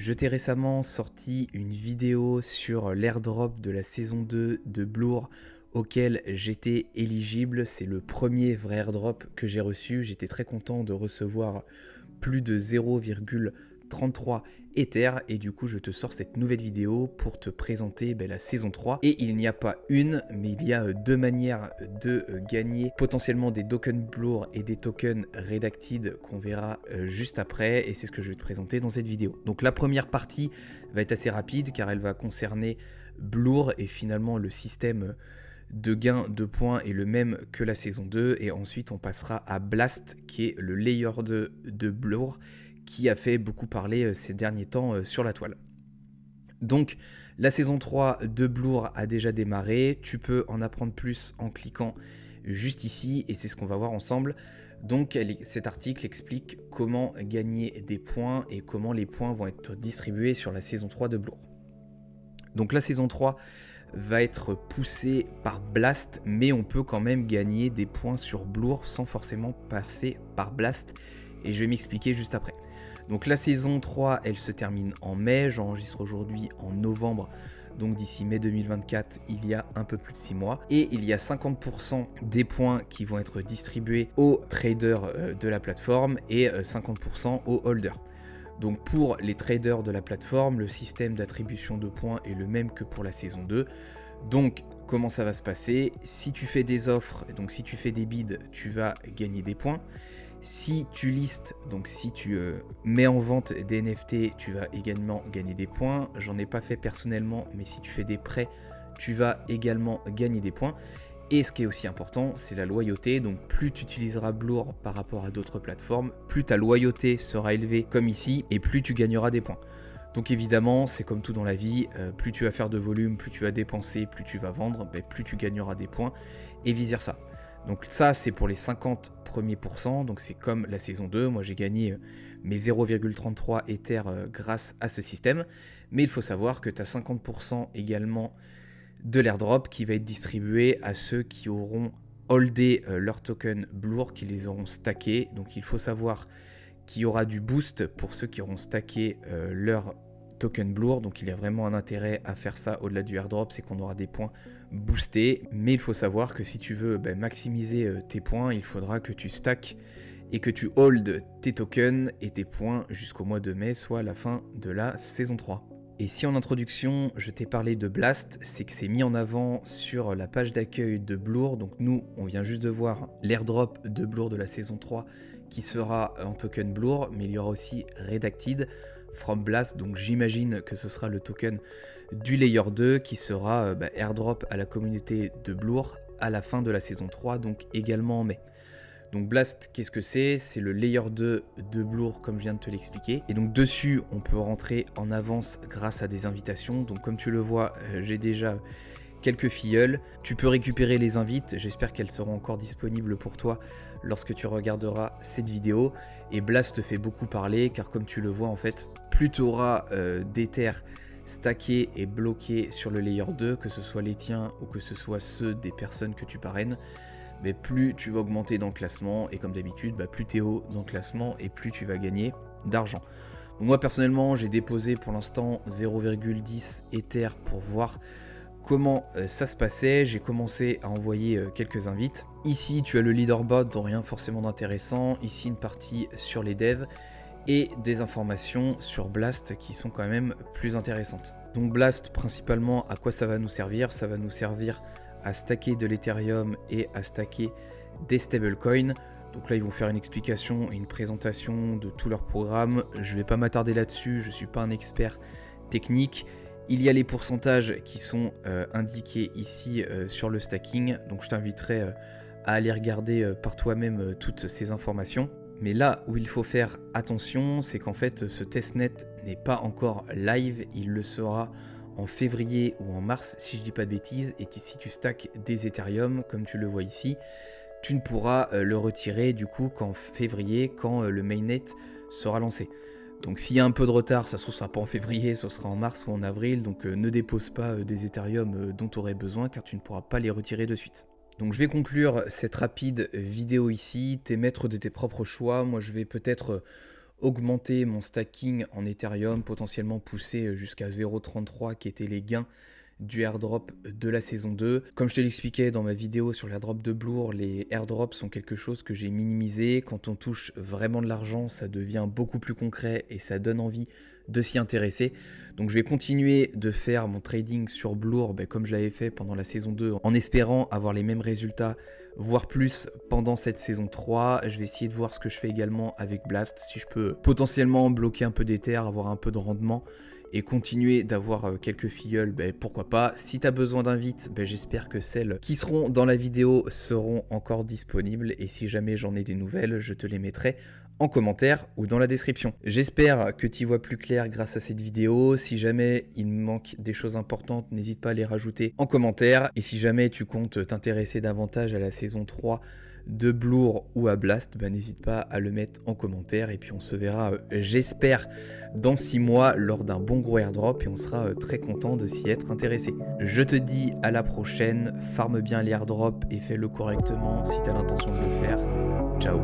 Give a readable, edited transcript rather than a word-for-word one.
Je t'ai récemment sorti une vidéo sur l'airdrop de la saison 2 de Blour auquel j'étais éligible. C'est le premier vrai airdrop que j'ai reçu. J'étais très content de recevoir plus de 0,33 Ether et du coup je te sors cette nouvelle vidéo pour te présenter la saison 3 et il n'y a pas une mais il y a deux manières de gagner potentiellement des tokens Blour et des tokens Redacted qu'on verra juste après et c'est ce que je vais te présenter dans cette vidéo. Donc la première partie va être assez rapide car elle va concerner Blour et finalement le système de gain de points est le même que la saison 2 et ensuite on passera à Blast qui est le layer 2 de Blour qui a fait beaucoup parler ces derniers temps sur la toile. Donc la saison 3 de Blour a déjà démarré, tu peux en apprendre plus en cliquant juste ici et c'est ce qu'on va voir ensemble. Donc cet article explique comment gagner des points et comment les points vont être distribués sur la saison 3 de Blour. Donc la saison 3 va être poussée par Blast, mais on peut quand même gagner des points sur Blour sans forcément passer par Blast, et je vais m'expliquer juste après. Donc la saison 3, elle se termine en mai, j'enregistre aujourd'hui en novembre, donc d'ici mai 2024, il y a un peu plus de 6 mois, et il y a 50% des points qui vont être distribués aux traders de la plateforme et 50% aux holders. Donc pour les traders de la plateforme, le système d'attribution de points est le même que pour la saison 2. Donc comment ça va se passer? Si tu fais des offres, donc si tu fais des bids, tu vas gagner des points. Si tu listes, donc si tu mets en vente des NFT, tu vas également gagner des points. J'en ai pas fait personnellement, mais si tu fais des prêts, tu vas également gagner des points. Et ce qui est aussi important, c'est la loyauté. Donc plus tu utiliseras Blour par rapport à d'autres plateformes, plus ta loyauté sera élevée comme ici, et plus tu gagneras des points. Donc évidemment, c'est comme tout dans la vie, plus tu vas faire de volume, plus tu vas dépenser, plus tu vas vendre, plus tu gagneras des points, et vice versa. Donc ça, c'est pour les 50 premiers pourcents, donc c'est comme la saison 2, moi j'ai gagné mes 0,33 Ether grâce à ce système, mais il faut savoir que tu as 50% également de l'airdrop qui va être distribué à ceux qui auront holdé leur token Blour, qui les auront stackés. Donc il faut savoir qu'il y aura du boost pour ceux qui auront stacké leur token Blour. Donc il y a vraiment un intérêt à faire ça au-delà du airdrop, c'est qu'on aura des points boostés. Mais il faut savoir que si tu veux maximiser tes points, il faudra que tu stack et que tu hold tes tokens et tes points jusqu'au mois de mai, soit la fin de la saison 3. Et si en introduction je t'ai parlé de Blast, c'est que c'est mis en avant sur la page d'accueil de Blour. Donc nous, on vient juste de voir l'airdrop de Blour de la saison 3 qui sera en token Blour, mais il y aura aussi Redacted from Blast. Donc j'imagine que ce sera le token du layer 2 qui sera airdrop à la communauté de Blour à la fin de la saison 3, donc également en mai. Donc Blast, qu'est-ce que c'est? C'est le layer 2 de Blour comme je viens de te l'expliquer. Et donc dessus, on peut rentrer en avance grâce à des invitations. Donc comme tu le vois, j'ai déjà quelques filleuls. Tu peux récupérer les invites. J'espère qu'elles seront encore disponibles pour toi lorsque tu regarderas cette vidéo. Et Blast te fait beaucoup parler car comme tu le vois en fait, plus tu auras d'Ether stackés et bloqués sur le layer 2, que ce soit les tiens ou que ce soit ceux des personnes que tu parraines, mais plus tu vas augmenter dans le classement et comme d'habitude, plus tu es haut dans le classement et plus tu vas gagner d'argent. Moi personnellement, j'ai déposé pour l'instant 0,10 Ether pour voir comment ça se passait. J'ai commencé à envoyer quelques invites. Ici, tu as le leaderboard, dont rien forcément d'intéressant. Ici, une partie sur les devs et des informations sur Blast qui sont quand même plus intéressantes. Donc Blast, principalement, à quoi ça va nous servir? Ça va nous servir à stacker de l'Ethereum et à stacker des stablecoins. Donc là, ils vont faire une explication et une présentation de tout leur programme. Je ne vais pas m'attarder là-dessus, je ne suis pas un expert technique. Il y a les pourcentages qui sont indiqués ici sur le stacking. Donc je t'inviterai à aller regarder par toi-même toutes ces informations. Mais là où il faut faire attention, c'est qu'en fait, ce testnet n'est pas encore live. Il le sera en février ou en mars, si je dis pas de bêtises, et si tu stacks des Ethereum, comme tu le vois ici, tu ne pourras le retirer du coup qu'en février, quand le mainnet sera lancé. Donc s'il y a un peu de retard, ça ne sera pas en février, ce sera en mars ou en avril, donc ne dépose pas des Ethereum dont tu aurais besoin, car tu ne pourras pas les retirer de suite. Donc je vais conclure cette rapide vidéo ici, t'es maître de tes propres choix. Moi je vais peut-être augmenter mon stacking en Ethereum, potentiellement pousser jusqu'à 0,33 qui étaient les gains du airdrop de la saison 2. Comme je te l'expliquais dans ma vidéo sur l'airdrop de Bloor, les airdrops sont quelque chose que j'ai minimisé. Quand on touche vraiment de l'argent, ça devient beaucoup plus concret et ça donne envie de s'y intéresser. Donc je vais continuer de faire mon trading sur Bloor comme je l'avais fait pendant la saison 2 en espérant avoir les mêmes résultats, voire plus pendant cette saison 3. Je vais essayer de voir ce que je fais également avec Blast, si je peux potentiellement bloquer un peu d'Ether, avoir un peu de rendement et continuer d'avoir quelques filleuls, pourquoi pas. Si tu as besoin d'invites, j'espère que celles qui seront dans la vidéo seront encore disponibles et si jamais j'en ai des nouvelles, je te les mettrai en commentaire ou dans la description. J'espère que tu y vois plus clair grâce à cette vidéo. Si jamais il me manque des choses importantes, n'hésite pas à les rajouter en commentaire. Et si jamais tu comptes t'intéresser davantage à la saison 3 de Bloor ou à Blast, n'hésite pas à le mettre en commentaire. Et puis on se verra, j'espère, dans 6 mois lors d'un bon gros airdrop et on sera très content de s'y être intéressé. Je te dis à la prochaine, farme bien les airdrops et fais-le correctement si tu as l'intention de le faire. Ciao.